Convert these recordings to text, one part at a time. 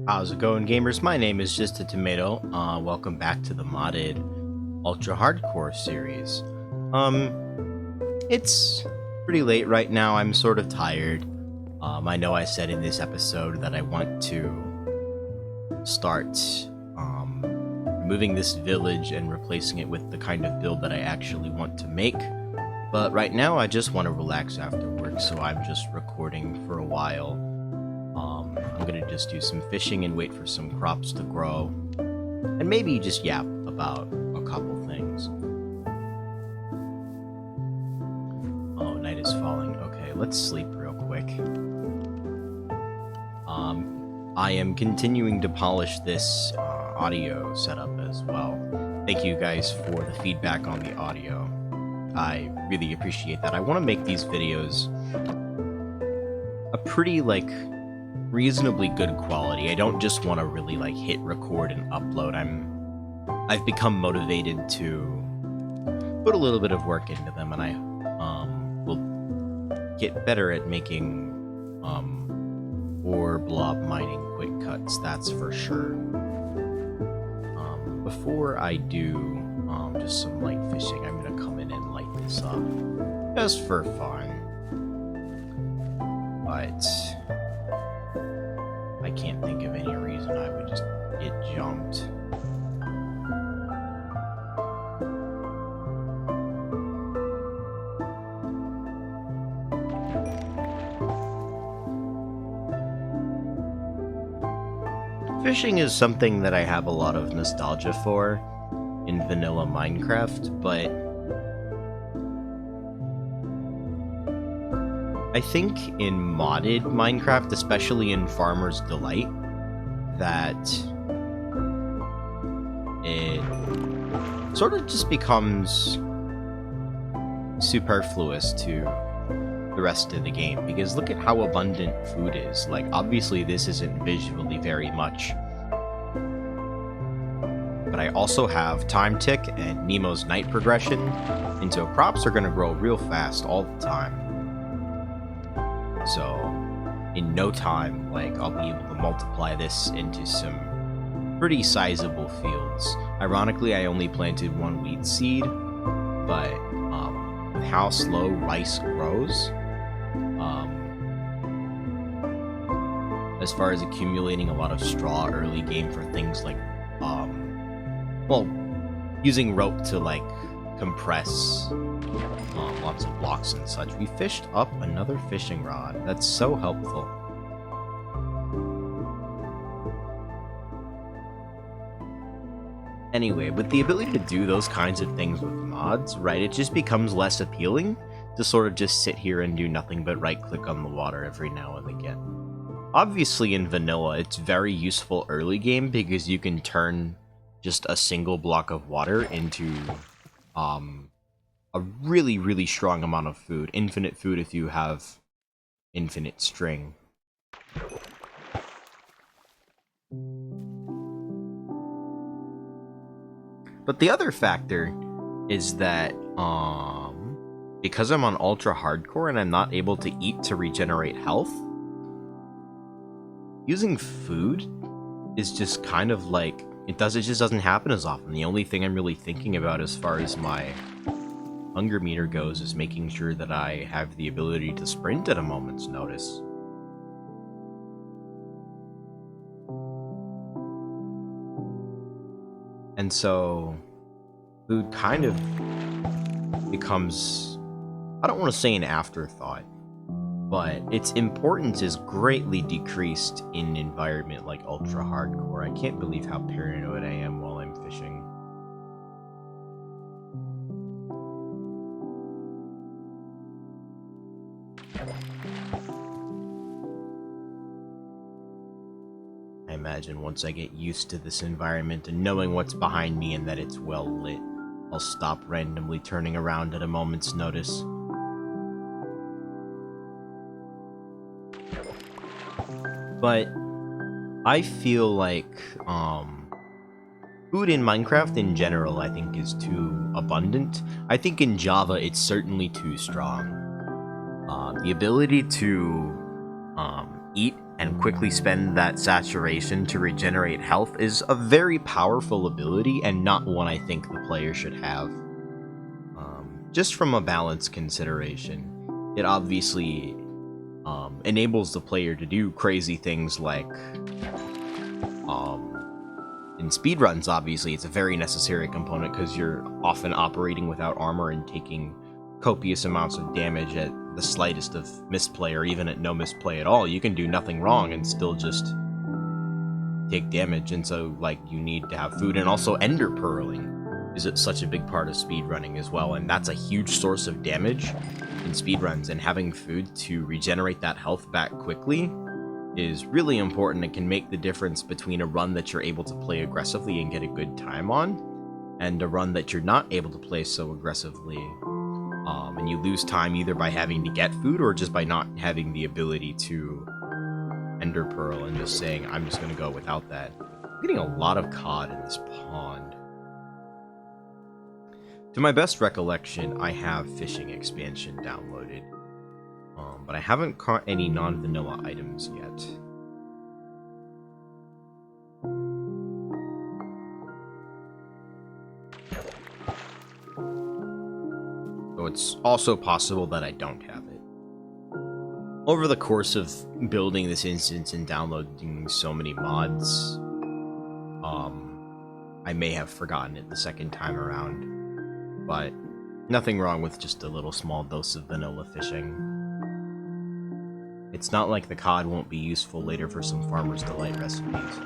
How's it going, gamers? My name is Just a Tomato. Welcome back to the modded Ultra Hardcore series. It's pretty late right now. I'm sort of tired. I know I said in this episode that I want to start removing this village and replacing it with the kind of build that I actually want to make. But right now, I just want to relax after work, so I'm just recording for a while. I'm gonna just do some fishing and wait for some crops to grow, and maybe just yap about a couple things. Oh, night is falling. Okay, let's sleep real quick. I am continuing to polish this audio setup as well. Thank you guys for the feedback on the audio. I really appreciate that. I want to make these videos a pretty, reasonably good quality. I don't just want to really hit record and upload. I've become motivated to put a little bit of work into them, and I will get better at making ore blob mining quick cuts, that's for sure. Before I do just some light fishing, I'm gonna come in and light this up just for fun. But I can't think of any reason I would just get jumped. Fishing is something that I have a lot of nostalgia for in vanilla Minecraft, but I think in modded Minecraft, especially in Farmer's Delight, that it sort of just becomes superfluous to the rest of the game, because look at how abundant food is. Obviously this isn't visually very much, but I also have time tick and Nemo's night progression, and so crops are going to grow real fast all the time. So, in no time, I'll be able to multiply this into some pretty sizable fields. Ironically, I only planted one wheat seed, but with how slow rice grows, as far as accumulating a lot of straw early game for things like, using rope to, compress lots of blocks and such. We fished up another fishing rod. That's so helpful. Anyway, with the ability to do those kinds of things with mods, right, it just becomes less appealing to sort of just sit here and do nothing but right-click on the water every now and again. Obviously, in vanilla, it's very useful early game because you can turn just a single block of water into a really, really strong amount of food. Infinite food if you have infinite string. But the other factor is that because I'm on ultra hardcore and I'm not able to eat to regenerate health, using food is just kind of it just doesn't happen as often. The only thing I'm really thinking about as far as my hunger meter goes is making sure that I have the ability to sprint at a moment's notice. And so food kind of becomes, I don't want to say an afterthought, but its importance is greatly decreased in an environment like ultra hardcore. I can't believe how paranoid I am while I'm fishing. I imagine once I get used to this environment and knowing what's behind me and that it's well lit, I'll stop randomly turning around at a moment's notice. But I feel like food in Minecraft in general, I think, is too abundant. I think in Java it's certainly too strong. The ability to eat and quickly spend that saturation to regenerate health is a very powerful ability and not one I think the player should have. Just from a balance consideration, it obviously enables the player to do crazy things like in speedruns, obviously, it's a very necessary component because you're often operating without armor and taking copious amounts of damage at the slightest of misplay or even at no misplay at all. You can do nothing wrong and still just take damage, and so, like, you need to have food. And also ender pearling is such a big part of speedrunning as well, and that's a huge source of damage in speedruns, and having food to regenerate that health back quickly is really important and can make the difference between a run that you're able to play aggressively and get a good time on, and a run that you're not able to play so aggressively, and you lose time either by having to get food or just by not having the ability to ender pearl and just saying, I'm just going to go without that. I'm getting a lot of cod in this pond. To my best recollection, I have fishing expansion downloaded. But I haven't caught any non-vanilla items yet. So it's also possible that I don't have it. Over the course of building this instance and downloading so many mods, I may have forgotten it the second time around. But nothing wrong with just a little small dose of vanilla fishing. It's not like the cod won't be useful later for some Farmer's Delight recipes.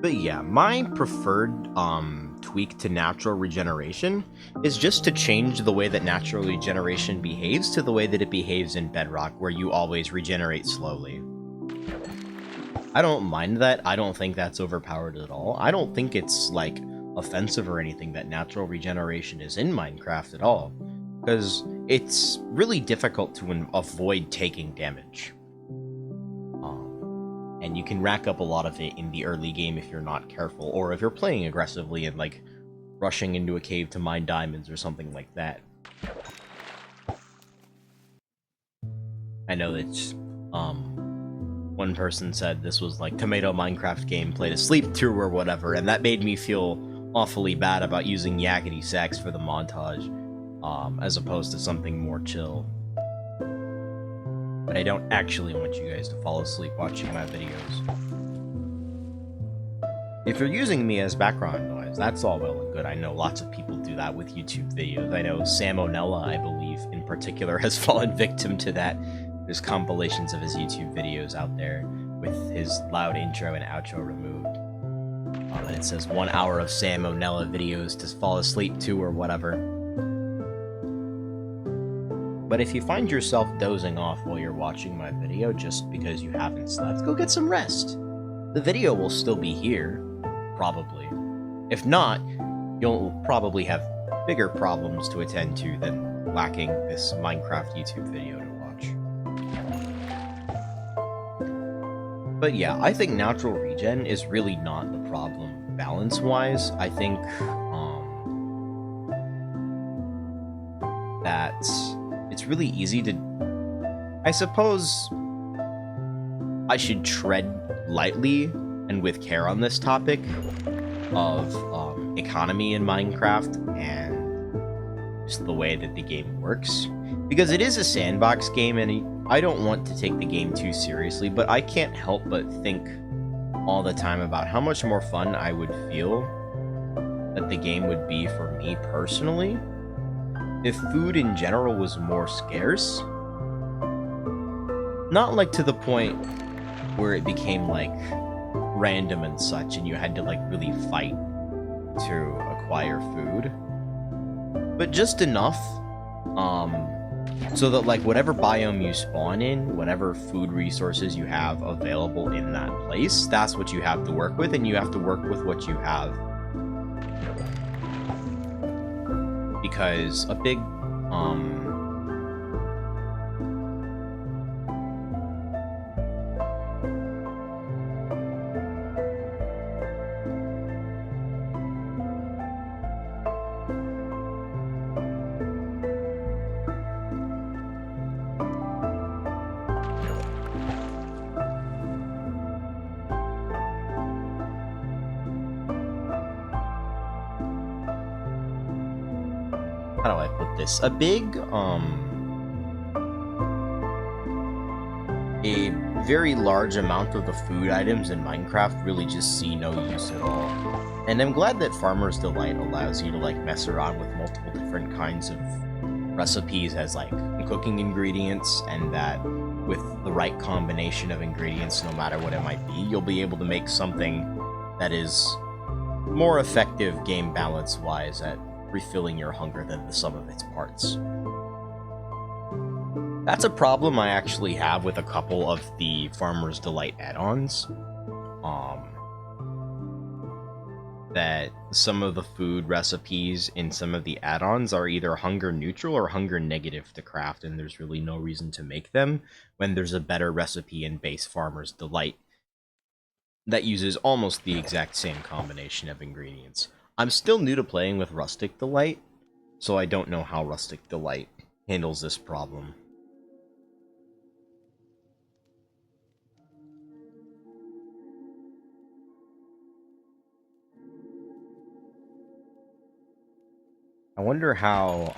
But yeah, my preferred tweak to natural regeneration is just to change the way that natural regeneration behaves to the way that it behaves in Bedrock, where you always regenerate slowly. I don't mind that. I don't think that's overpowered at all. I don't think it's, like, offensive or anything that natural regeneration is in Minecraft at all, because it's really difficult to avoid taking damage. And you can rack up a lot of it in the early game if you're not careful, or if you're playing aggressively and, like, rushing into a cave to mine diamonds or something like that. I know that, one person said this was like Tomato Minecraft gameplay to sleep through or whatever, and that made me feel awfully bad about using Yakety Sax for the montage, as opposed to something more chill. But I don't actually want you guys to fall asleep watching my videos. If you're using me as background noise, that's all well and good. I know lots of people do that with YouTube videos. I know Salmonella, I believe, in particular, has fallen victim to that. There's compilations of his YouTube videos out there with his loud intro and outro removed. And it says 1 hour of Salmonella videos to fall asleep to or whatever. But if you find yourself dozing off while you're watching my video just because you haven't slept, go get some rest. The video will still be here, probably. If not, you'll probably have bigger problems to attend to than lacking this Minecraft YouTube video to watch. But yeah, I think natural regen is really not the problem balance-wise. I think that it's really easy to... I suppose I should tread lightly and with care on this topic of economy in Minecraft and just the way that the game works. Because it is a sandbox game, and I don't want to take the game too seriously, but I can't help but think all the time about how much more fun I would feel that the game would be for me personally if food in general was more scarce. Not like to the point where it became like random and such and you had to like really fight to acquire food, but just enough so that like whatever biome you spawn in, whatever food resources you have available in that place, that's what you have to work with, and you have to work with what you have. Because a big how do I put this? A very large amount of the food items in Minecraft really just see no use at all. And I'm glad that Farmer's Delight allows you to like mess around with multiple different kinds of recipes as like cooking ingredients, and that with the right combination of ingredients, no matter what it might be, you'll be able to make something that is more effective game balance wise at refilling your hunger than the sum of its parts. That's a problem I actually have with a couple of the Farmer's Delight add-ons. That some of the food recipes in some of the add-ons are either hunger neutral or hunger negative to craft, and there's really no reason to make them when there's a better recipe in base Farmer's Delight that uses almost the exact same combination of ingredients. I'm still new to playing with Rustic Delight, so I don't know how Rustic Delight handles this problem. I wonder how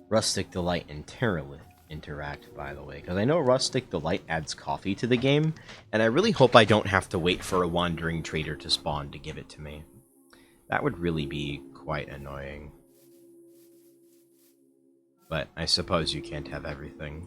Rustic Delight and Terralith interact, by the way, because I know Rustic Delight adds coffee to the game, and I really hope I don't have to wait for a wandering trader to spawn to give it to me. That would really be quite annoying. But I suppose you can't have everything.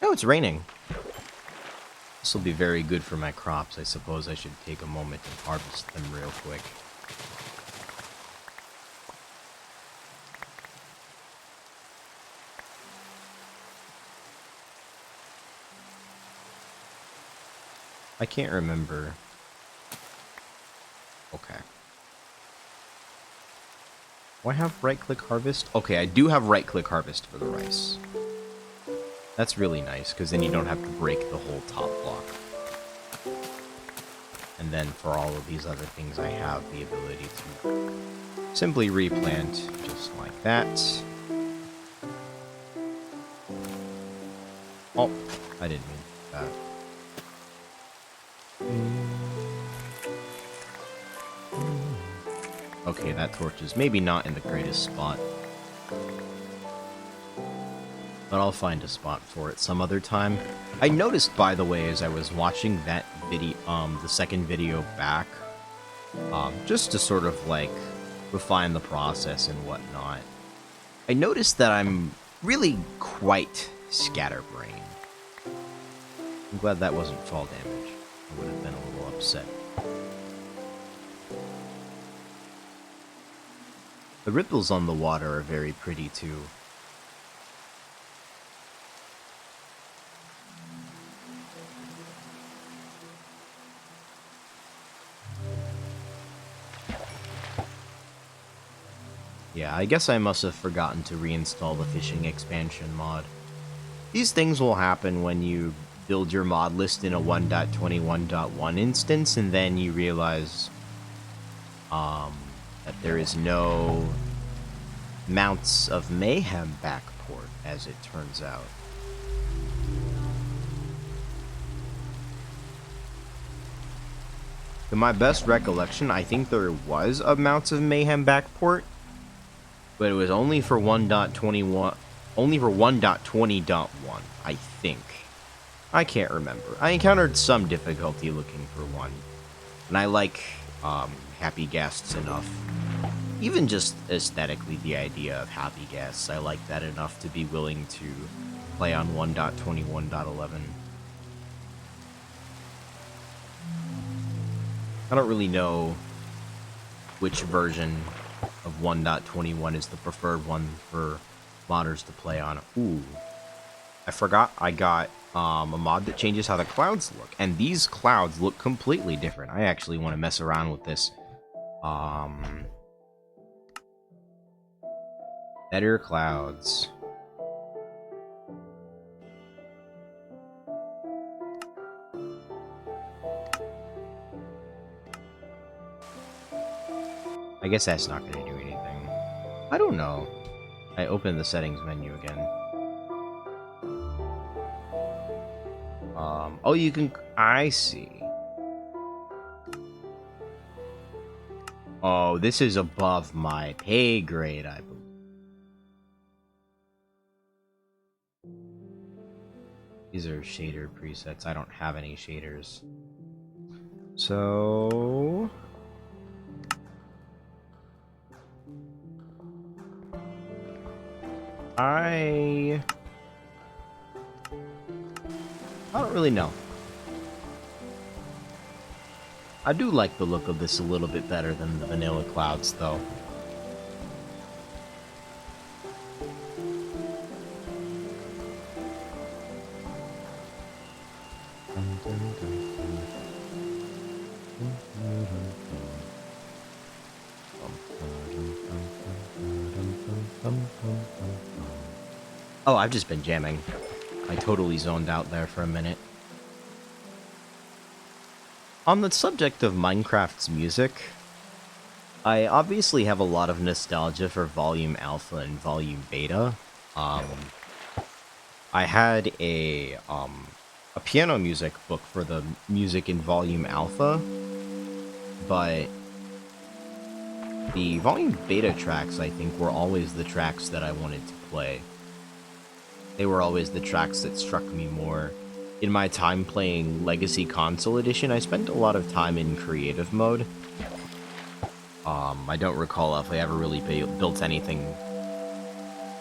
Oh, it's raining. This will be very good for my crops. I suppose I should take a moment and harvest them real quick. I can't remember. Okay. Do I have right-click harvest? Okay, I do have right-click harvest for the rice. That's really nice, because then you don't have to break the whole top block. And then for all of these other things, I have the ability to simply replant just like that. Oh, I didn't mean that. Okay, that torch is maybe not in the greatest spot. But I'll find a spot for it some other time. I noticed, by the way, as I was watching that video, the second video back, just to sort of, like, refine the process and whatnot, I noticed that I'm really quite scatterbrained. I'm glad that wasn't fall damage. I would have been a little upset. The ripples on the water are very pretty, too. Yeah, I guess I must have forgotten to reinstall the fishing expansion mod. These things will happen when you build your mod list in a 1.21.1 instance, and then you realize that there is no Mounts of Mayhem backport, as it turns out. To my best recollection, I think there was a Mounts of Mayhem backport, but it was only for 1.21, only for 1.20.1, I think. I can't remember. I encountered some difficulty looking for one, and I like Happy Ghasts enough. Even just aesthetically, the idea of Happy Ghasts, I like that enough to be willing to play on 1.21.11. I don't really know which version of 1.21 is the preferred one for modders to play on. Ooh, I forgot I got a mod that changes how the clouds look, and these clouds look completely different. I actually want to mess around with this. Better clouds. I guess that's not going to do anything. no. I opened the settings menu again. Oh, you can... I see. Oh, this is above my pay grade, I believe. These are shader presets. I don't have any shaders. So... I don't really know. I do like the look of this a little bit better than the Vanilla Clouds, though. Oh, I've just been jamming. I totally zoned out there for a minute. On the subject of Minecraft's music, I obviously have a lot of nostalgia for Volume Alpha and Volume Beta. I had a piano music book for the music in Volume Alpha, but the Volume Beta tracks, I think, were always the tracks that I wanted to play. They were always the tracks that struck me more. In my time playing Legacy Console Edition, I spent a lot of time in creative mode. I don't recall if I ever really built anything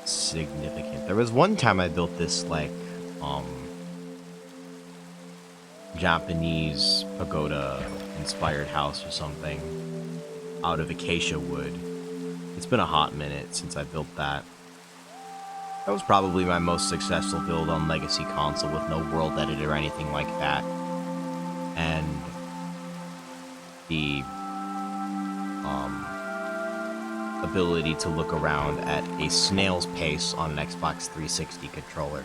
significant. There was one time I built this, like, Japanese pagoda-inspired house or something out of acacia wood. It's been a hot minute since I built that. That was probably my most successful build on Legacy Console with no world edit or anything like that. And the ability to look around at a snail's pace on an Xbox 360 controller.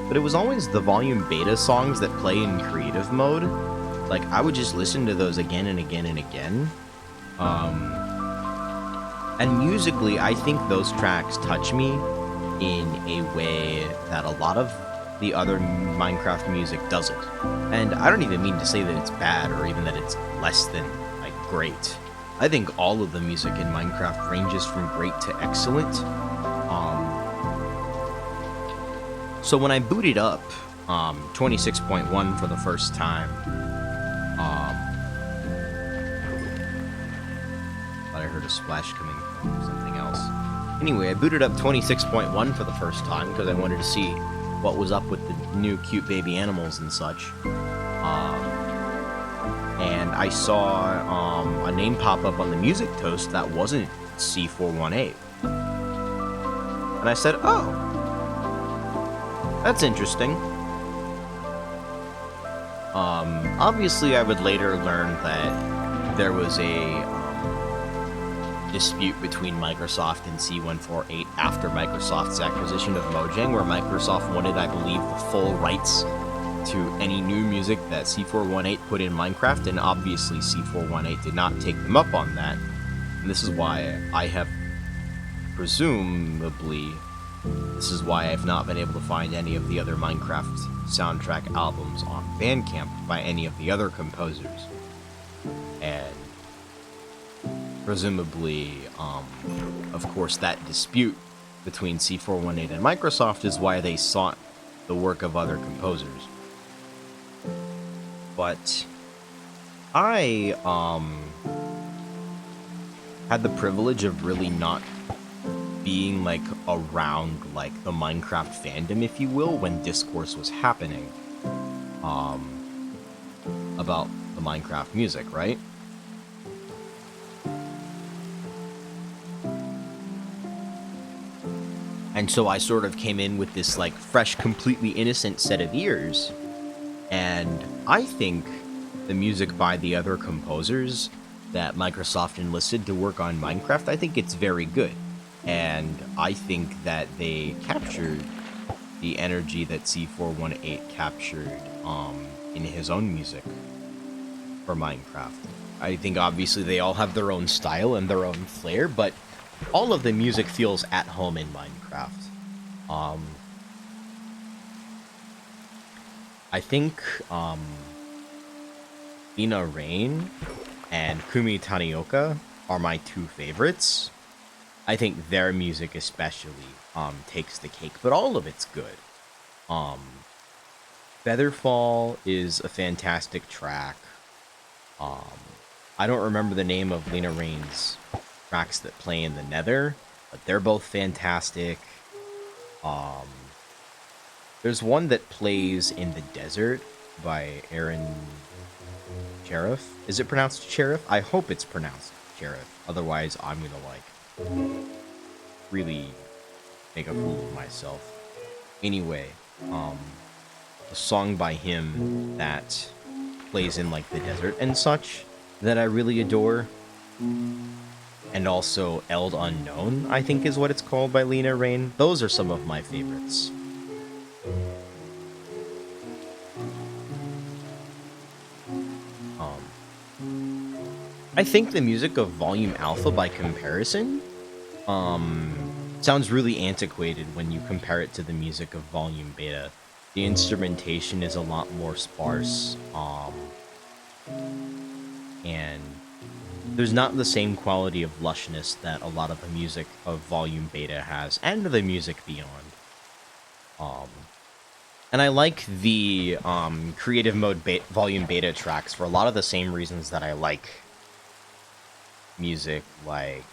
But it was always the Volume Beta songs that play in creative mode. Like, I would just listen to those again and again and again. And musically, I think those tracks touch me in a way that a lot of the other Minecraft music doesn't. And I don't even mean to say that it's bad or even that it's less than, like, great. I think all of the music in Minecraft ranges from great to excellent. So when I booted up 26.1 for the first time, thought I heard a splash coming from something else. Anyway, I booted up 26.1 for the first time because I wanted to see what was up with the new cute baby animals and such. And I saw a name pop up on the music toast that wasn't C418. And I said, oh, that's interesting. Obviously, I would later learn that there was a dispute between Microsoft and C148 after Microsoft's acquisition of Mojang, where Microsoft wanted, I believe, the full rights to any new music that C418 put in Minecraft, and obviously C418 did not take them up on that. And this is why I have presumably, this is why I've not been able to find any of the other Minecraft soundtrack albums on Bandcamp by any of the other composers. And presumably, of course, that dispute between C418 and Microsoft is why they sought the work of other composers. But I had the privilege of really not being, like, around, like, the Minecraft fandom, if you will, when discourse was happening about the Minecraft music, right? And so I sort of came in with this, like, fresh, completely innocent set of ears. And I think the music by the other composers that Microsoft enlisted to work on Minecraft, I think it's very good. And I think that they captured the energy that C418 captured in his own music for Minecraft. I think obviously they all have their own style and their own flair, but all of the music feels at home in Minecraft. I think Lina Rain and Kumi Tanioka are my two favorites. I think their music especially takes the cake, but all of it's good. Featherfall is a fantastic track. I don't remember the name of Lina Rain's tracks that play in the Nether, but they're both fantastic. There's one that plays in the desert by Aaron Sheriff. Is it pronounced Sheriff? I hope it's pronounced Sheriff. Otherwise, I'm gonna, like, really make a fool of myself. Anyway, a song by him that plays in, like, the desert and such that I really adore. And also Eld Unknown, I think is what it's called, by Lina Rain. Those are some of my favorites. I think the music of Volume Alpha, by comparison, sounds really antiquated when you compare it to the music of Volume Beta. The instrumentation is a lot more sparse, and there's not the same quality of lushness that a lot of the music of Volume Beta has, and the music beyond. And I like the creative mode Volume Beta tracks for a lot of the same reasons that I like music like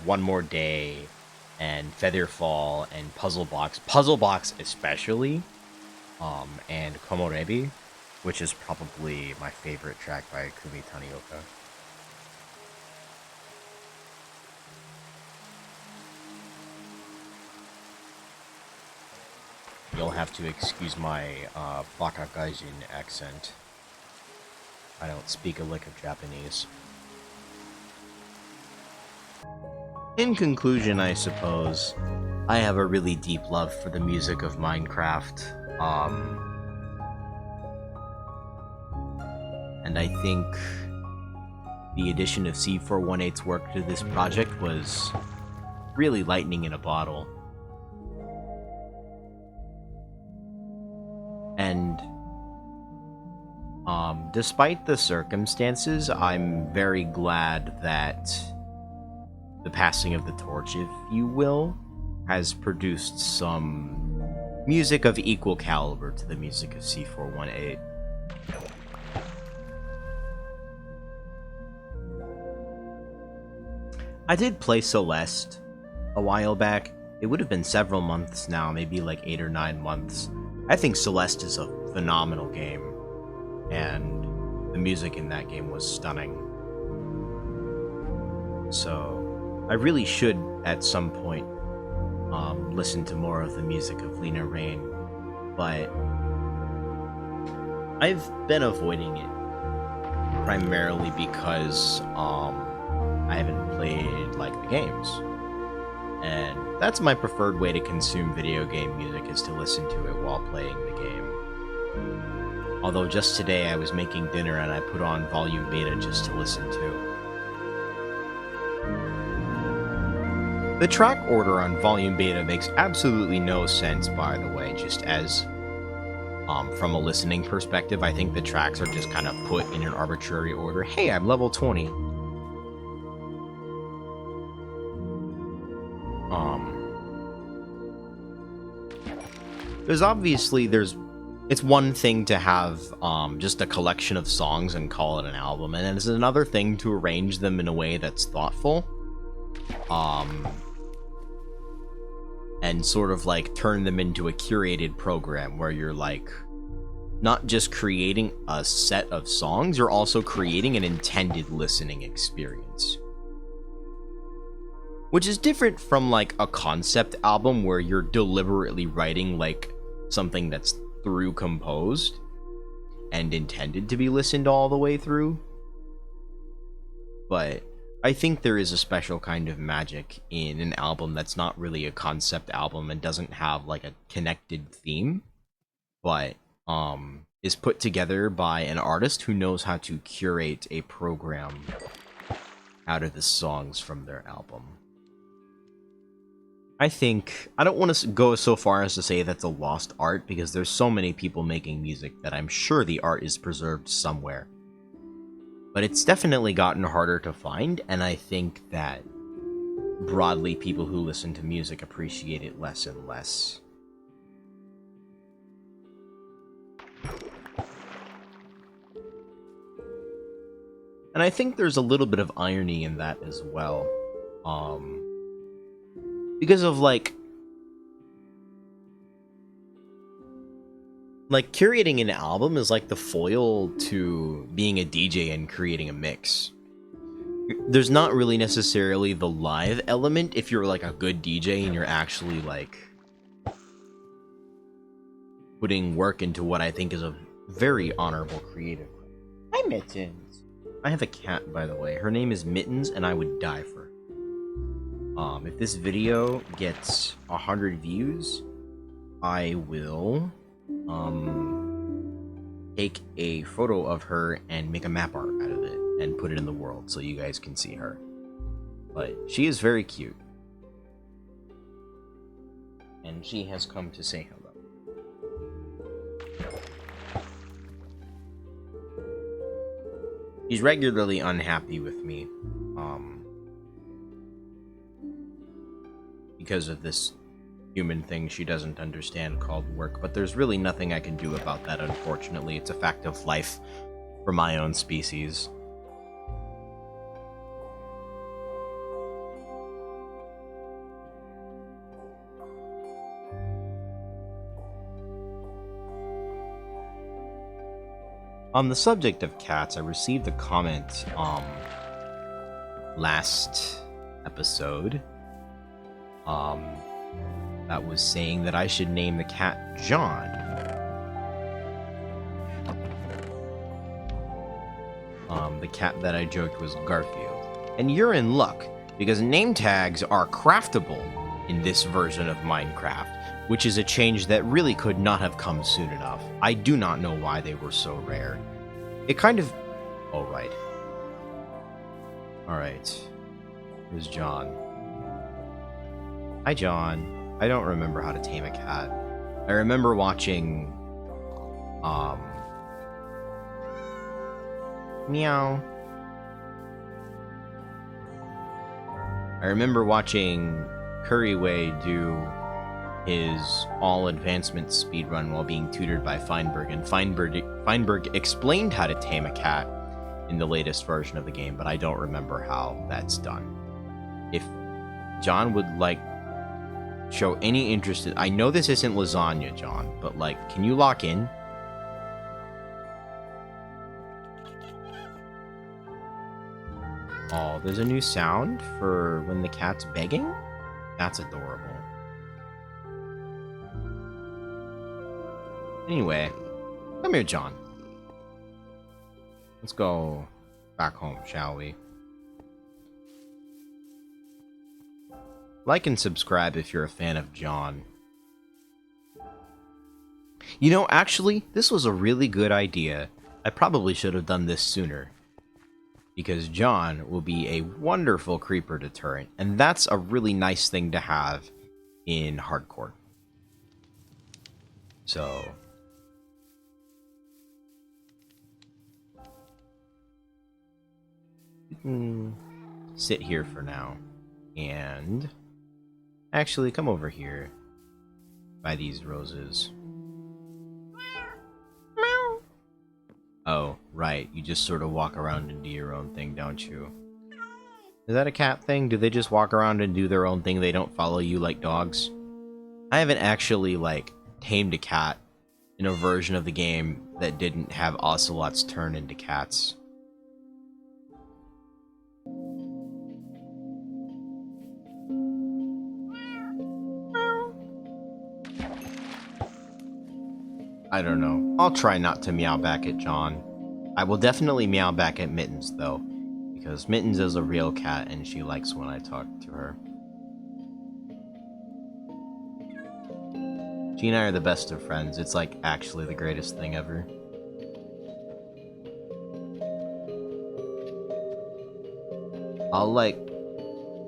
One More Day and Featherfall and Puzzle Box. Puzzle Box especially, and Komorebi, which is probably my favorite track by Kumi Tanioka. You'll have to excuse my Baka Gaijin accent. I don't speak a lick of Japanese. In conclusion, I suppose, I have a really deep love for the music of Minecraft. And I think the addition of C418's work to this project was really lightning in a bottle. And despite the circumstances, I'm very glad that the passing of the torch, if you will, has produced some music of equal caliber to the music of C418. I did play Celeste a while back. It would have been several months now, maybe like 8 or 9 months. I think Celeste is a phenomenal game, and the music in that game was stunning. So I really should, at some point, listen to more of the music of Lina Rain, but I've been avoiding it primarily because I haven't played like the games, and that's my preferred way to consume video game music, is to listen to it while playing the game. Although just today I was making dinner and I put on Volume Beta just to listen to. The track order on Volume Beta makes absolutely no sense, by the way, just as from a listening perspective. I think the tracks are just kind of put in an arbitrary order. Hey, I'm level 20. It's one thing to have just a collection of songs and call it an album, and it's another thing to arrange them in a way that's thoughtful, and sort of like turn them into a curated program where you're like not just creating a set of songs, you're also creating an intended listening experience. Which is different from like a concept album where you're deliberately writing like something that's through composed and intended to be listened all the way through. But I think there is a special kind of magic in an album that's not really a concept album and doesn't have like a connected theme, but is put together by an artist who knows how to curate a program out of the songs from their album. I think I don't want to go so far as to say that's a lost art, because there's so many people making music that I'm sure the art is preserved somewhere. But it's definitely gotten harder to find, and I think that broadly people who listen to music appreciate it less and less. And I think there's a little bit of irony in that as well. Because of like curating an album is like the foil to being a DJ and creating a mix. There's not really necessarily the live element if you're like a good DJ and you're actually like putting work into what I think is a very honorable creative. Hi, Mittens. I have a cat, by the way. Her name is Mittens, and I would die for her. If this video gets 100 views, I will take a photo of her and make a map art out of it and put it in the world so you guys can see her. But she is very cute. And she has come to say hello. She's regularly unhappy with me, because of this human thing she doesn't understand called work, but there's really nothing I can do about that, unfortunately. It's a fact of life for my own species. On the subject of cats, I received a comment last episode that was saying that I should name the cat John. The cat that I joked was Garfield. And you're in luck, because name tags are craftable in this version of Minecraft, which is a change that really could not have come soon enough. I do not know why they were so rare. It kind of... Oh, right. Alright. Here's John. Hi, John. I don't remember how to tame a cat. I remember watching... Meow. I remember watching Curryway do his all-advancement speedrun while being tutored by Feinberg, and Feinberg explained how to tame a cat in the latest version of the game, but I don't remember how that's done. If John would, like, show any interest in... I know this isn't lasagna, John, but, like, can you lock in? Oh, there's a new sound for when the cat's begging? That's adorable. Anyway, come here, John. Let's go back home, shall we? Like and subscribe if you're a fan of John. You know, actually, this was a really good idea. I probably should have done this sooner, because John will be a wonderful creeper deterrent, and that's a really nice thing to have in hardcore. So... you can sit here for now, and... actually, come over here by these roses. Oh, right. You just sort of walk around and do your own thing, don't you? Is that a cat thing? Do they just walk around and do their own thing? They don't follow you like dogs? I haven't actually, like, tamed a cat in a version of the game that didn't have ocelots turn into cats. I don't know. I'll try not to meow back at John. I will definitely meow back at Mittens, though, because Mittens is a real cat and she likes when I talk to her. She and I are the best of friends. It's like actually the greatest thing ever. I'll like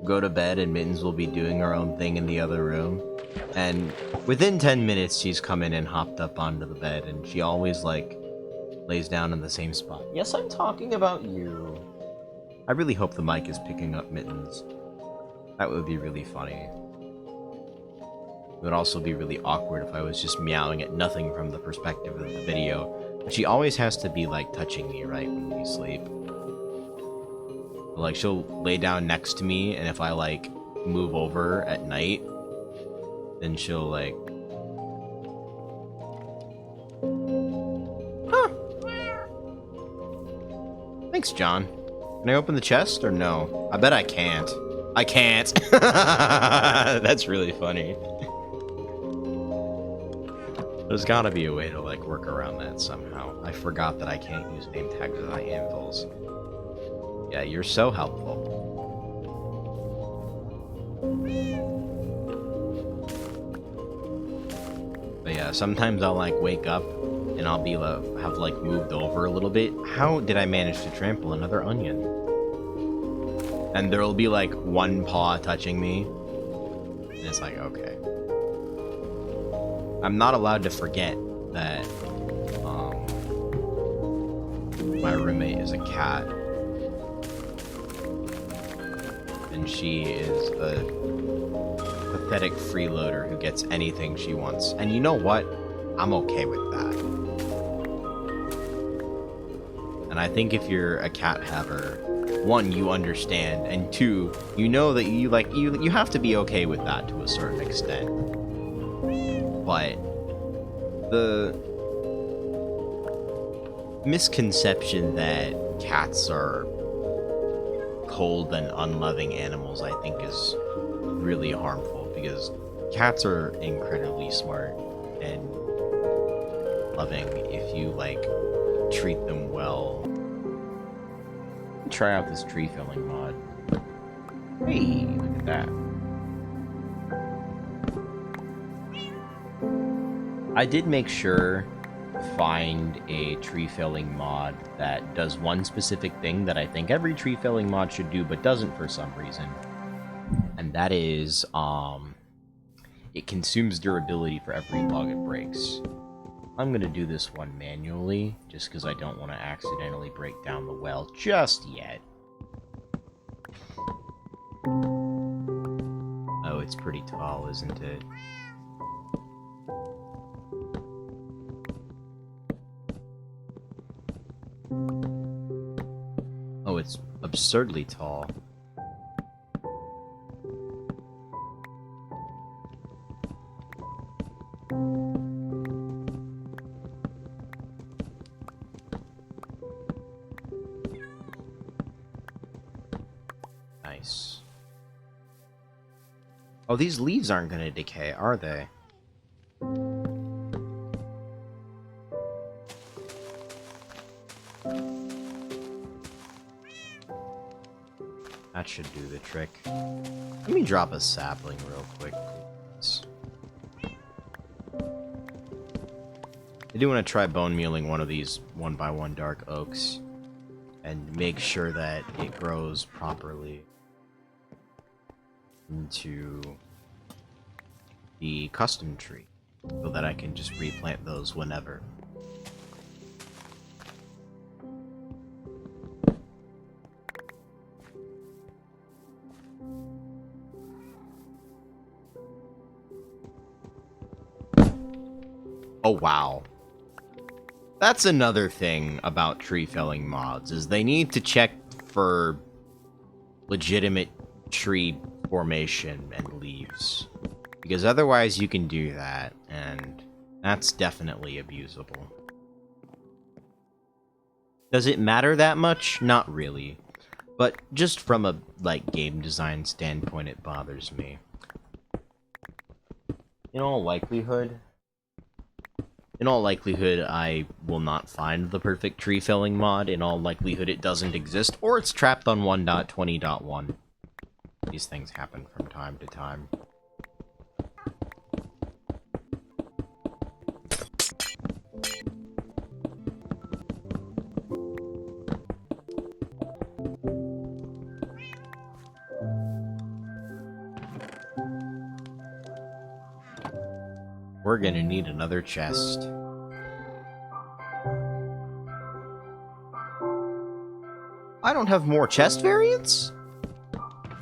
go to bed and Mittens will be doing her own thing in the other room. And within 10 minutes, she's come in and hopped up onto the bed, and she always, like, lays down in the same spot. Yes, I'm talking about you. I really hope the mic is picking up Mittens. That would be really funny. It would also be really awkward if I was just meowing at nothing from the perspective of the video. But she always has to be, like, touching me, right, when we sleep. Like, she'll lay down next to me, and if I, like, move over at night, then she'll, like... Huh! Thanks, John. Can I open the chest, or no? I bet I can't. I can't! That's really funny. There's gotta be a way to, like, work around that somehow. I forgot that I can't use name tags on anvils. Yeah, you're so helpful. But yeah, sometimes I'll, like, wake up and I'll be, have, like, moved over a little bit. How did I manage to trample another onion? And there'll be, like, one paw touching me. And it's like, okay. I'm not allowed to forget that my roommate is a cat. And she is a pathetic freeloader who gets anything she wants. And you know what? I'm okay with that. And I think if you're a cat haver, one, you understand, and two, you know that you have to be okay with that to a certain extent. But the misconception that cats are cold and unloving animals, I think, is really harmful, because cats are incredibly smart and loving if you, like, treat them well. Try out this tree felling mod. Hey, look at that. I did make sure to find a tree felling mod that does one specific thing that I think every tree felling mod should do, but doesn't for some reason. And that is, it consumes durability for every log it breaks. I'm gonna do this one manually, just because I don't want to accidentally break down the well just yet. Oh, it's pretty tall, isn't it? Oh, it's absurdly tall. Nice. Oh, these leaves aren't gonna decay, are they? That should do the trick. Let me drop a sapling real quick, please. I do want to try bone mealing one of these 1x1 dark oaks and make sure that it grows properly into the custom tree so that I can just replant those whenever. Oh, wow. That's another thing about tree felling mods, is they need to check for legitimate tree formation and leaves. Because otherwise you can do that, and that's definitely abusable. Does it matter that much? Not really. But just from a, like, game design standpoint, it bothers me. In all likelihood, I will not find the perfect tree felling mod. In all likelihood, it doesn't exist, or it's trapped on 1.20.1. These things happen from time to time. We're gonna need another chest. I don't have more chest variants?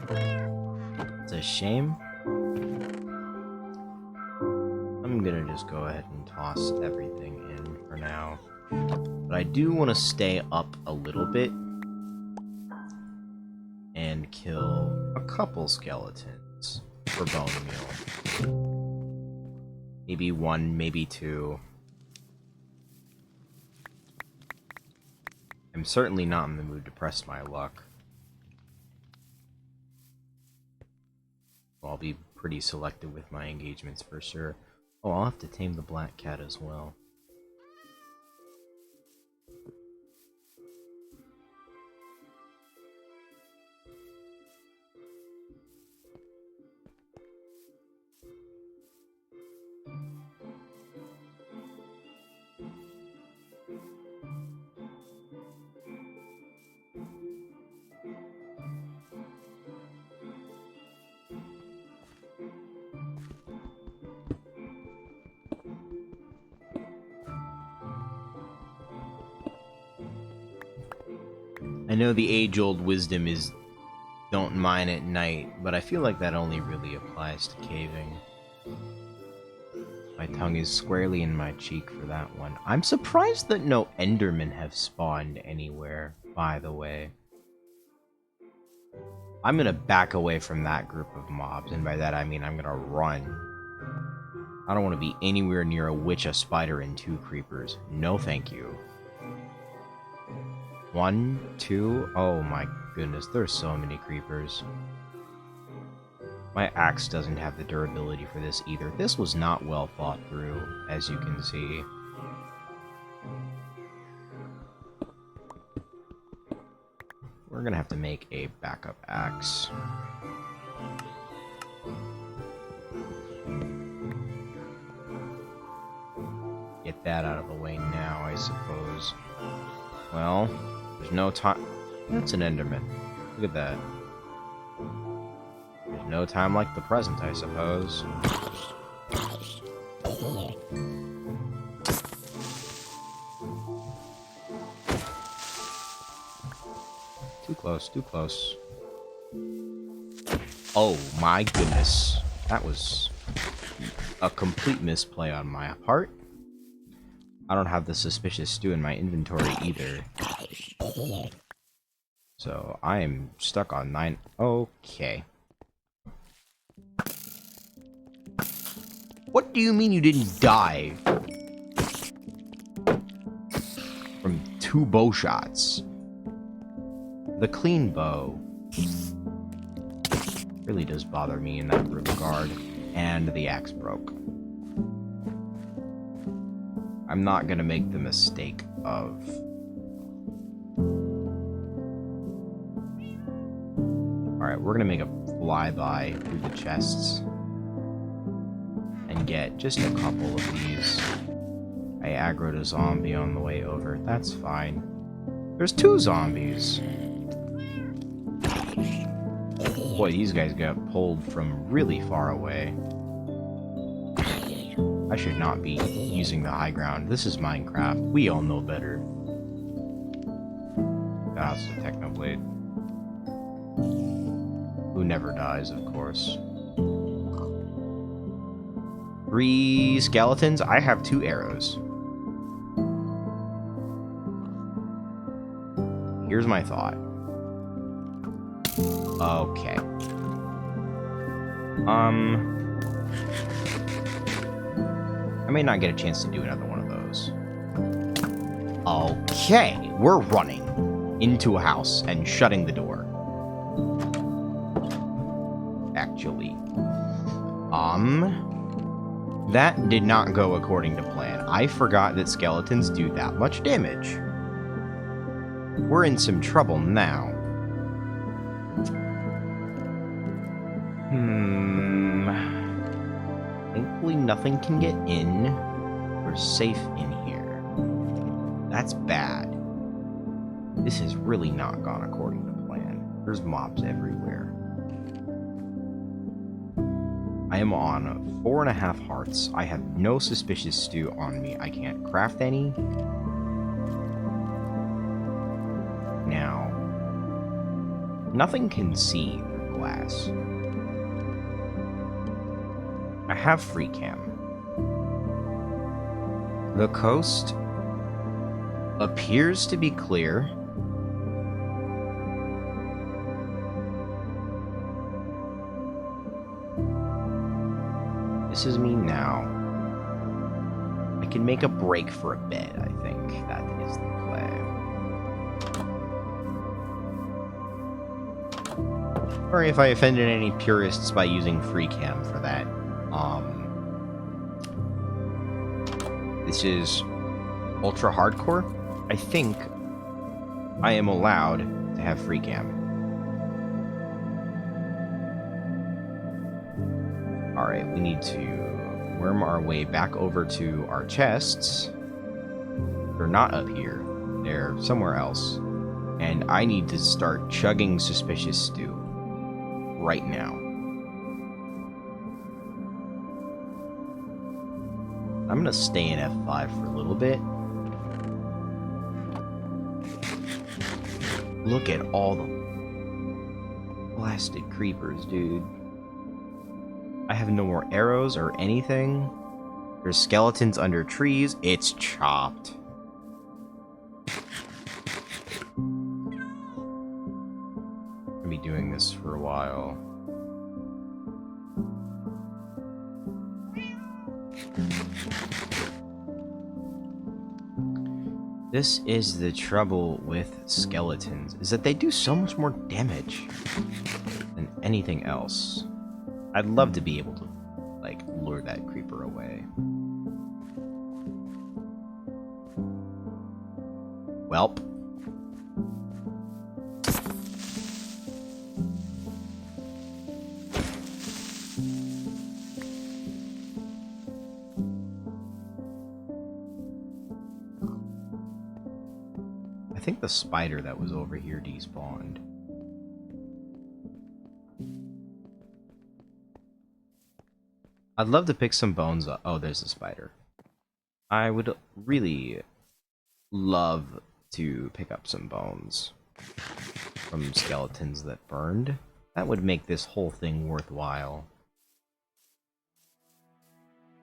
It's a shame. I'm gonna just go ahead and toss everything in for now. But I do want to stay up a little bit and kill a couple skeletons for bone meal. Maybe one, maybe two. I'm certainly not in the mood to press my luck. I'll be pretty selective with my engagements for sure. Oh, I'll have to tame the black cat as well. I know the age-old wisdom is don't mine at night, but I feel like that only really applies to caving. My tongue is squarely in my cheek for that one. I'm surprised that no Endermen have spawned anywhere, by the way. I'm gonna back away from that group of mobs, and by that I mean I'm gonna run. I don't want to be anywhere near a witch, a spider, and 2 creepers. No thank you. 1, 2, oh my goodness, there's so many creepers. My axe doesn't have the durability for this either. This was not well thought through, as you can see. We're gonna have to make a backup axe. Get that out of the way now, I suppose. Well, there's no time. That's an Enderman. Look at that. There's no time like the present, I suppose. Too close, too close. Oh my goodness. That was a complete misplay on my part. I don't have the suspicious stew in my inventory either. So I am stuck on 9. Okay. What do you mean you didn't die? From 2 bow shots. The clean bow really does bother me in that regard. And the axe broke. I'm not gonna make the mistake of alright, we're gonna make a flyby through the chests and get just a couple of these. I aggroed a zombie on the way over. That's fine. There's 2 zombies. Boy, these guys got pulled from really far away. I should not be using the high ground. This is Minecraft. We all know better. That's a Technoblade. Who never dies, of course. 3 skeletons. I have 2 arrows. Here's my thought. Okay. I may not get a chance to do another one of those. Okay, we're running into a house and shutting the door. Actually. That did not go according to plan. I forgot that skeletons do that much damage. We're in some trouble now. Thankfully, nothing can get in. We're safe in here. That's bad. This has really not gone according to plan. There's mobs everywhere. I am on 4.5 hearts. I have no suspicious stew on me. I can't craft any. Now, nothing can see through glass. I have free cam. The coast appears to be clear. This is me now. I can make a break for a bed, I think. That is the play. Sorry if I offended any purists by using free cam for that. This is ultra hardcore. I think I am allowed to have free cam. Alright, we need to worm our way back over to our chests. They're not up here. They're somewhere else. And I need to start chugging suspicious stew. Right now. I'm gonna stay in F5 for a little bit. Look at all the blasted creepers, dude. I have no more arrows or anything. There's skeletons under trees. It's chopped. I'll be doing this for a while. This is the trouble with skeletons, is that they do so much more damage than anything else. I'd love to be able to, like, lure that creeper away. Welp. I think the spider that was over here despawned. I'd love to pick some bones up. Oh, there's a spider. I would really love to pick up some bones from skeletons that burned. That would make this whole thing worthwhile.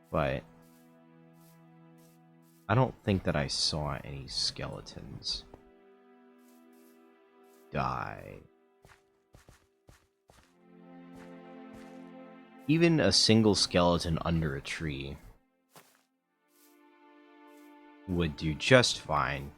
But I don't think that I saw any skeletons die. Even a single skeleton under a tree would do just fine.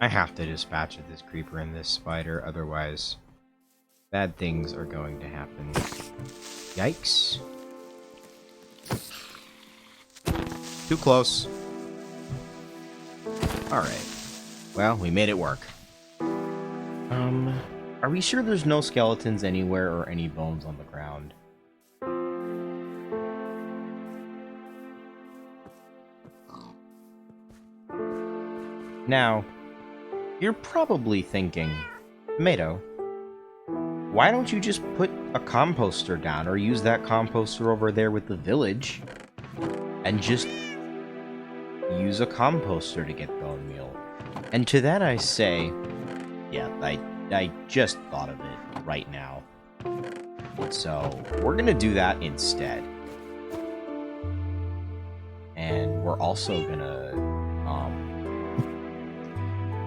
I have to dispatch this creeper and this spider, otherwise bad things are going to happen. Yikes. Too close. Alright. Well, we made it work. Are we sure there's no skeletons anywhere or any bones on the ground? Now, you're probably thinking, Tomato, why don't you just put a composter down or use that composter over there with the village and just use a composter to get bone meal? And to that I say, yeah, I just thought of it right now. So we're gonna do that instead. And we're also gonna,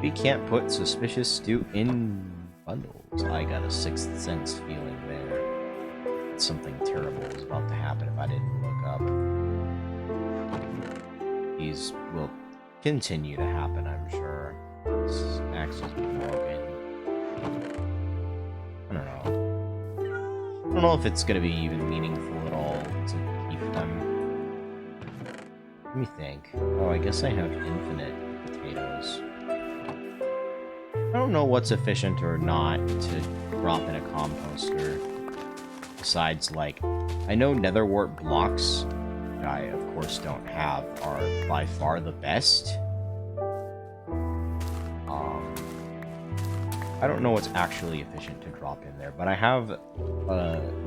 we can't put suspicious stew in bundles. I got a sixth sense feeling there. Something terrible was about to happen if I didn't look up. These will continue to happen, I'm sure. This axle's broken. I don't know. I don't know if it's gonna be even meaningful at all to keep them. Let me think. Oh, I guess I have infinite potatoes. I don't know what's efficient or not to drop in a composter. Besides, like, I know netherwort blocks, that I of course don't have, are by far the best. I don't know what's actually efficient to drop in there, but I have a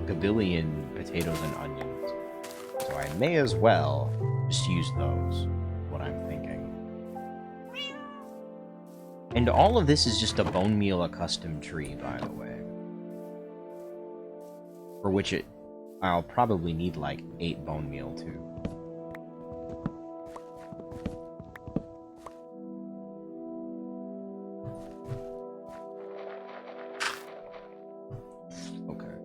gabillion potatoes and onions, so I may as well just use those. What I'm thinking. And all of this is just a bone meal accustomed tree, by the way. For which I'll probably need like 8 bone meal too. Okay.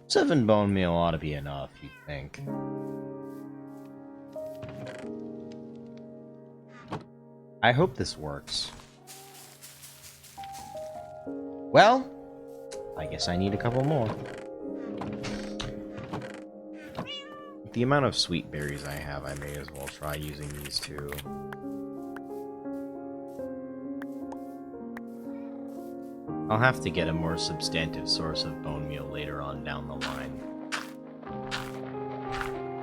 Seven bone meal ought to be enough, you'd think. I hope this works. Well, I guess I need a couple more. With the amount of sweet berries I have, I may as well try using these too. I'll have to get a more substantive source of bone meal later on down the line.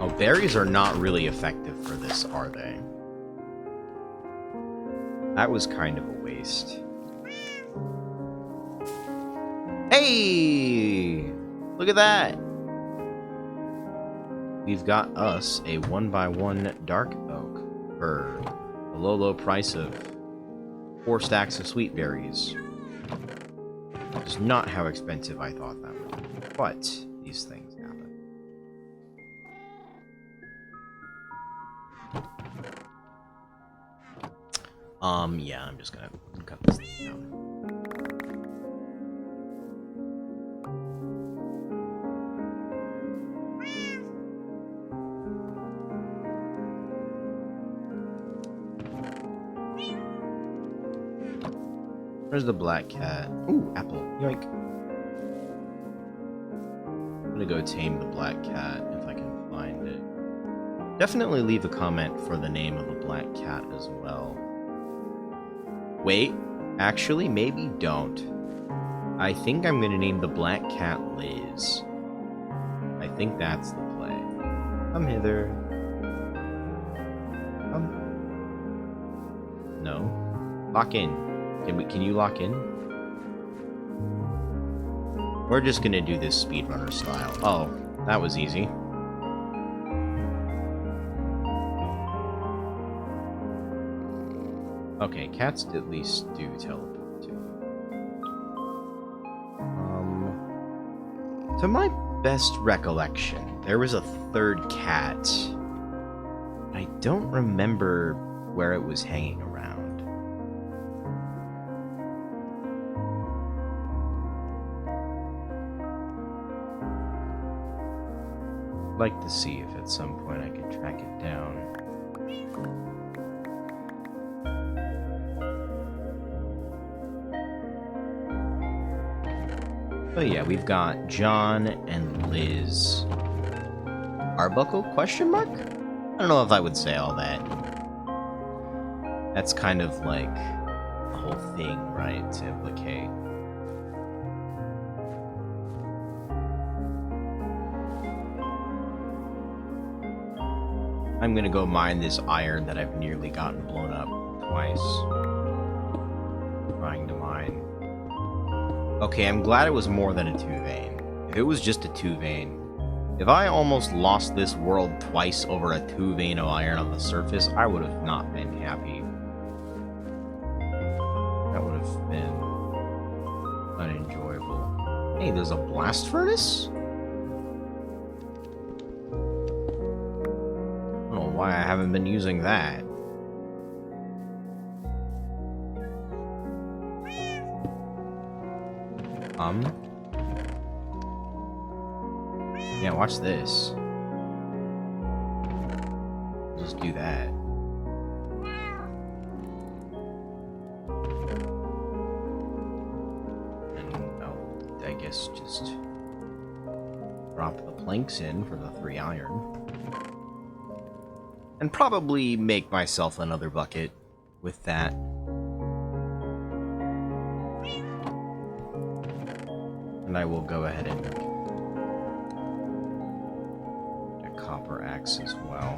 Oh, berries are not really effective for this, are they? That was kind of a waste. Hey! Look at that! We've got us a 1x1 dark oak for a low price of 4 stacks of sweet berries. It's not how expensive I thought that would be, but these things happen. Yeah, I'm just gonna cut this thing down. Where's the black cat? Ooh, apple. Yoink. I'm gonna go tame the black cat if I can find it. Definitely leave a comment for the name of the black cat as well. Wait, actually, maybe don't. I think I'm gonna name the black cat Liz. I think that's the play. Come hither. Come. No. Lock in. Can you lock in? We're just gonna do this speedrunner style. Oh, that was easy. Okay, cats at least do teleport to you. To my best recollection, there was a third cat. I don't remember where it was hanging around. I'd like to see if at some point I could track it down. But yeah, we've got John and Liz. Arbuckle? Question mark? I don't know if I would say all that. That's kind of like the whole thing, right? To implicate. I'm gonna go mine this iron that I've nearly gotten blown up twice. Trying to mine. Okay, I'm glad it was more than a 2-vein. If it was just a 2-vein, if I almost lost this world twice over a 2-vein of iron on the surface, I would have not been happy. That would have been unenjoyable. Hey, there's a blast furnace? I don't know why I haven't been using that. Yeah, watch this. Just do that. And I'll, I guess, just drop the planks in for the 3 iron. And probably make myself another bucket with that. And I will go ahead and get a copper axe as well.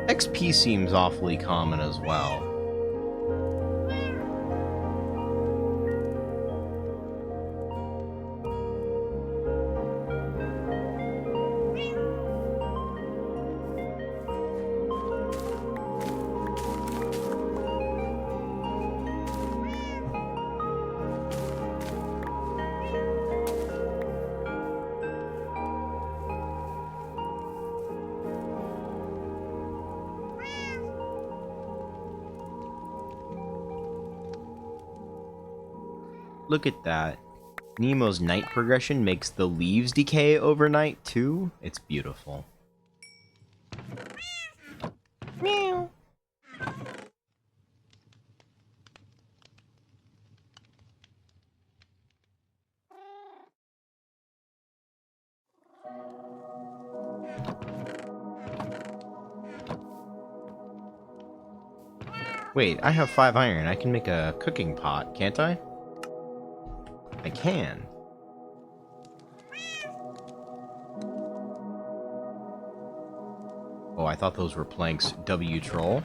XP seems awfully common as well. Look at that. Nemo's night progression makes the leaves decay overnight too. It's beautiful. Meow. Wait, I have 5 iron. I can make a cooking pot, can't I? I can. Oh, I thought those were planks. W troll.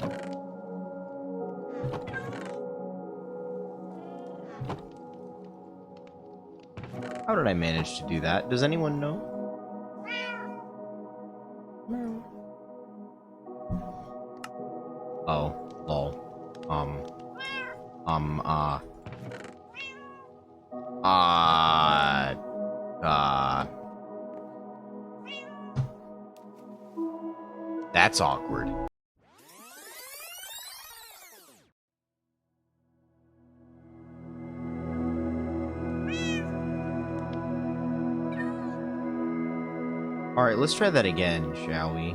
How did I manage to do that? Does anyone know? Oh, lol. That's awkward. Alright, let's try that again, shall we?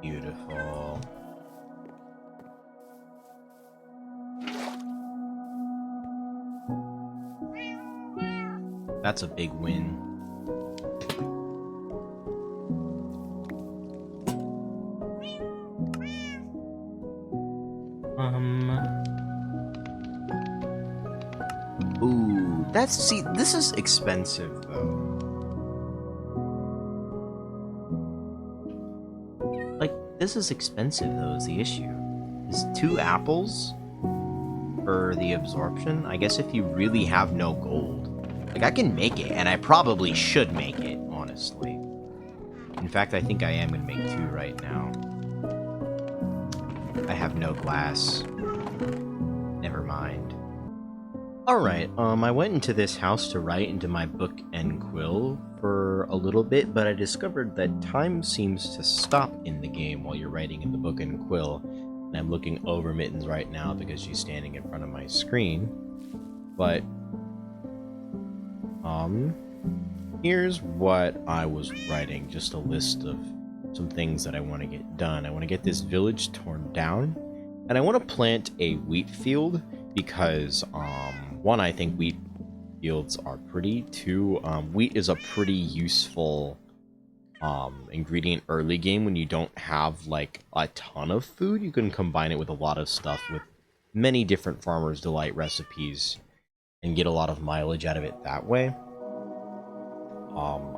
Beautiful. That's a big win. Ooh, see, this is expensive, though. Like, this is expensive, though, is the issue. Is 2 apples for the absorption? I guess if you really have no gold. Like, I can make it, and I probably should make it, honestly. In fact, I think I am gonna make 2 right now. I have no glass. Never mind. Alright, I went into this house to write into my book and quill for a little bit, but I discovered that time seems to stop in the game while you're writing in the book and quill. And I'm looking over Mittens right now because she's standing in front of my screen. But, here's what I was writing, just a list of some things that I want to get done. I want to get this village torn down, and I want to plant a wheat field because, 1, I think wheat fields are pretty. 2, wheat is a pretty useful ingredient early game when you don't have like a ton of food. You can combine it with a lot of stuff with many different Farmer's Delight recipes and get a lot of mileage out of it that way.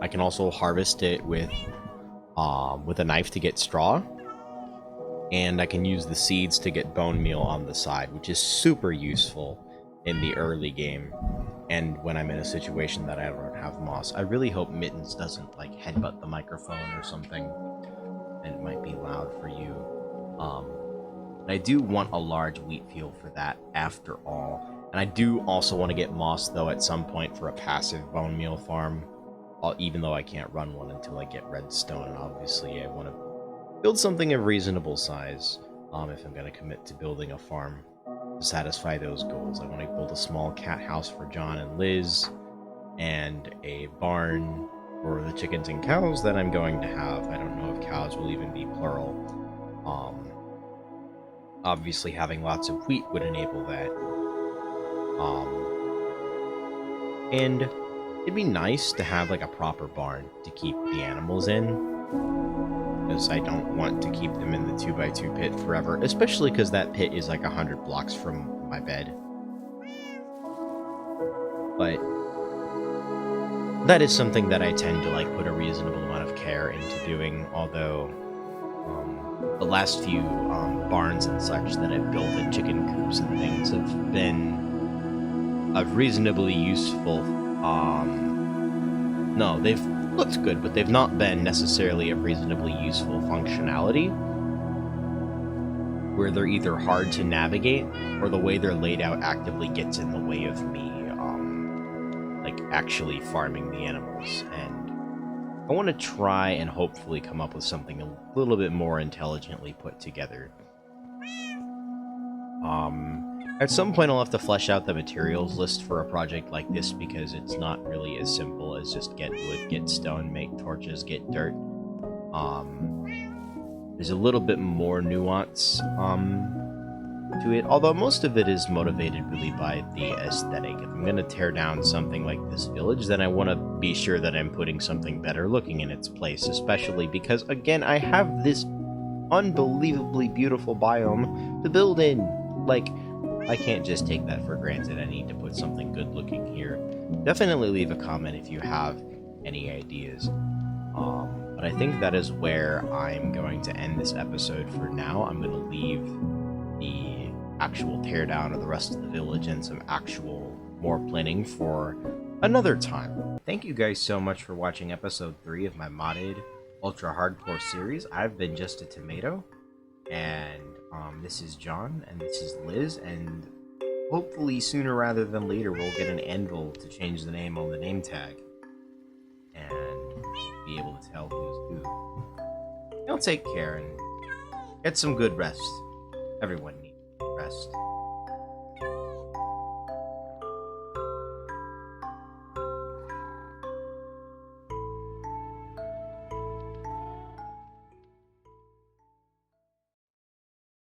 I can also harvest it with a knife to get straw, and I can use the seeds to get bone meal on the side, which is super useful in the early game and when I'm in a situation that I don't have moss. I really hope Mittens doesn't like headbutt the microphone or something, and it might be loud for you. I do want a large wheat field for that after all, and I do also want to get moss though at some point for a passive bone meal farm. even though I can't run one until I get redstone. And obviously, I want to build something of reasonable size if I'm going to commit to building a farm to satisfy those goals. I want to build a small cat house for John and Liz, and a barn for the chickens and cows that I'm going to have. I don't know if cows will even be plural. Obviously, having lots of wheat would enable that. And it'd be nice to have like a proper barn to keep the animals in, because I don't want to keep them in the 2x2 pit forever, especially because that pit is like 100 blocks from my bed. But that is something that I tend to like put a reasonable amount of care into doing, although the last few barns and such that I've built, and chicken coops and things, have been of reasonably useful. No, they've looked good, but they've not been necessarily of reasonably useful functionality, where they're either hard to navigate, or the way they're laid out actively gets in the way of me, like, actually farming the animals. And I want to try and hopefully come up with something a little bit more intelligently put together. At some point I'll have to flesh out the materials list for a project like this, because it's not really as simple as just get wood, get stone, make torches, get dirt. There's a little bit more nuance to it, although most of it is motivated really by the aesthetic. If I'm going to tear down something like this village, then I want to be sure that I'm putting something better looking in its place, especially because, again, I have this unbelievably beautiful biome to build in. Like, I can't just take that for granted. I need to put something good looking here. Definitely leave a comment if you have any ideas. But I think that is where I'm going to end this episode for now. I'm going to leave the actual teardown of the rest of the village and some actual more planning for another time. Thank you guys so much for watching episode 3 of my modded ultra hardcore series. I've been Just a Tomato, and this is John, and this is Liz, and hopefully sooner rather than later we'll get an anvil to change the name on the name tag and be able to tell who's who. Y'all take care and get some good rest. Everyone needs rest.